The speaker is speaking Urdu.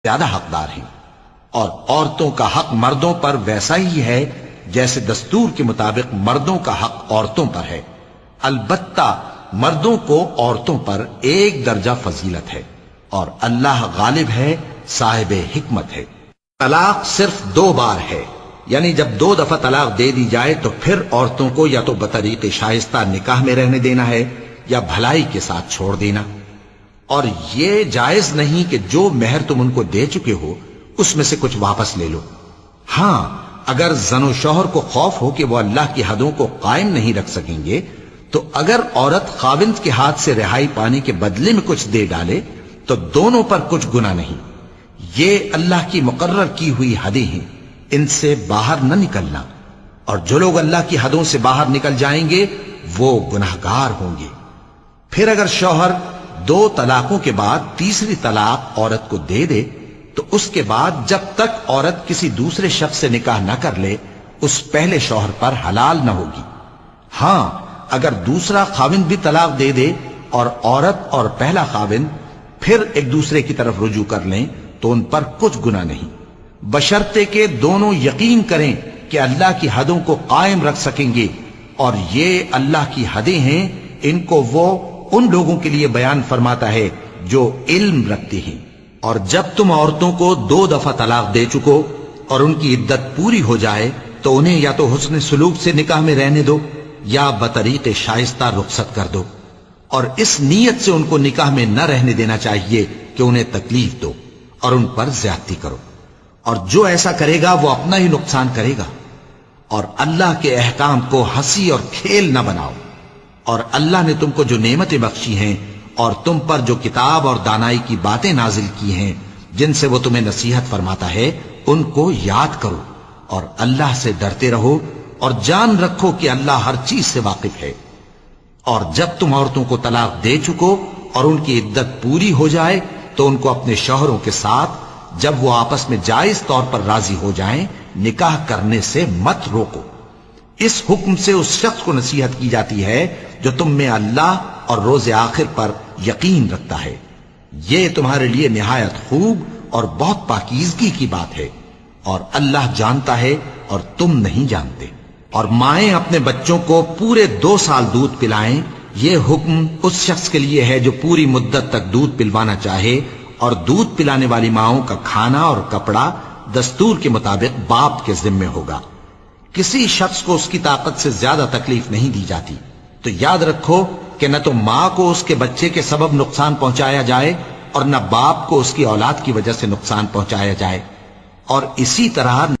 زیادہ حقدار ہیں، اور عورتوں کا حق مردوں پر ویسا ہی ہے جیسے دستور کے مطابق مردوں کا حق عورتوں پر ہے، البتہ مردوں کو عورتوں پر ایک درجہ فضیلت ہے، اور اللہ غالب ہے، صاحب حکمت ہے۔ طلاق صرف 2 بار ہے، یعنی جب 2 دفعہ طلاق دے دی جائے تو پھر عورتوں کو یا تو بطریق شائستہ نکاح میں رہنے دینا ہے یا بھلائی کے ساتھ چھوڑ دینا، اور یہ جائز نہیں کہ جو مہر تم ان کو دے چکے ہو اس میں سے کچھ واپس لے لو۔ ہاں، اگر زن و شوہر کو خوف ہو کہ وہ اللہ کی حدوں کو قائم نہیں رکھ سکیں گے تو اگر عورت خاوند کے ہاتھ سے رہائی پانے کے بدلے میں کچھ دے ڈالے تو دونوں پر کچھ گناہ نہیں۔ یہ اللہ کی مقرر کی ہوئی حدیں ہیں، ان سے باہر نہ نکلنا، اور جو لوگ اللہ کی حدوں سے باہر نکل جائیں گے وہ گناہگار ہوں گے۔ پھر اگر شوہر 2 طلاقوں کے بعد تیسری طلاق عورت کو دے دے تو اس کے بعد جب تک عورت کسی دوسرے شخص سے نکاح نہ کر لے اس پہلے شوہر پر حلال نہ ہوگی۔ ہاں، اگر دوسرا خاوند بھی طلاق دے دے اور عورت اور پہلا خاوند پھر ایک دوسرے کی طرف رجوع کر لیں تو ان پر کچھ گناہ نہیں، بشرطے کہ دونوں یقین کریں کہ اللہ کی حدوں کو قائم رکھ سکیں گے، اور یہ اللہ کی حدیں ہیں، ان کو وہ ان لوگوں کے لیے بیان فرماتا ہے جو علم رکھتے ہیں۔ اور جب تم عورتوں کو 2 دفعہ طلاق دے چکو اور ان کی عدت پوری ہو جائے تو انہیں یا تو حسن سلوک سے نکاح میں رہنے دو یا بطریق شائستہ رخصت کر دو، اور اس نیت سے ان کو نکاح میں نہ رہنے دینا چاہیے کہ انہیں تکلیف دو اور ان پر زیادتی کرو، اور جو ایسا کرے گا وہ اپنا ہی نقصان کرے گا۔ اور اللہ کے احکام کو ہنسی اور کھیل نہ بناؤ، اور اللہ نے تم کو جو نعمتیں بخشی ہیں اور تم پر جو کتاب اور دانائی کی باتیں نازل کی ہیں جن سے وہ تمہیں نصیحت فرماتا ہے ان کو یاد کرو، اور اللہ سے ڈرتے رہو، اور جان رکھو کہ اللہ ہر چیز سے واقف ہے۔ اور جب تم عورتوں کو طلاق دے چکو اور ان کی عدت پوری ہو جائے تو ان کو اپنے شوہروں کے ساتھ جب وہ آپس میں جائز طور پر راضی ہو جائیں نکاح کرنے سے مت روکو۔ اس حکم سے اس شخص کو نصیحت کی جاتی ہے جو تم میں اللہ اور روز آخر پر یقین رکھتا ہے، یہ تمہارے لیے نہایت خوب اور بہت پاکیزگی کی بات ہے، اور اللہ جانتا ہے اور تم نہیں جانتے۔ اور مائیں اپنے بچوں کو پورے 2 سال دودھ پلائیں، یہ حکم اس شخص کے لیے ہے جو پوری مدت تک دودھ پلوانا چاہے، اور دودھ پلانے والی ماؤں کا کھانا اور کپڑا دستور کے مطابق باپ کے ذمے ہوگا۔ کسی شخص کو اس کی طاقت سے زیادہ تکلیف نہیں دی جاتی، تو یاد رکھو کہ نہ تو ماں کو اس کے بچے کے سبب نقصان پہنچایا جائے اور نہ باپ کو اس کی اولاد کی وجہ سے نقصان پہنچایا جائے، اور اسی طرح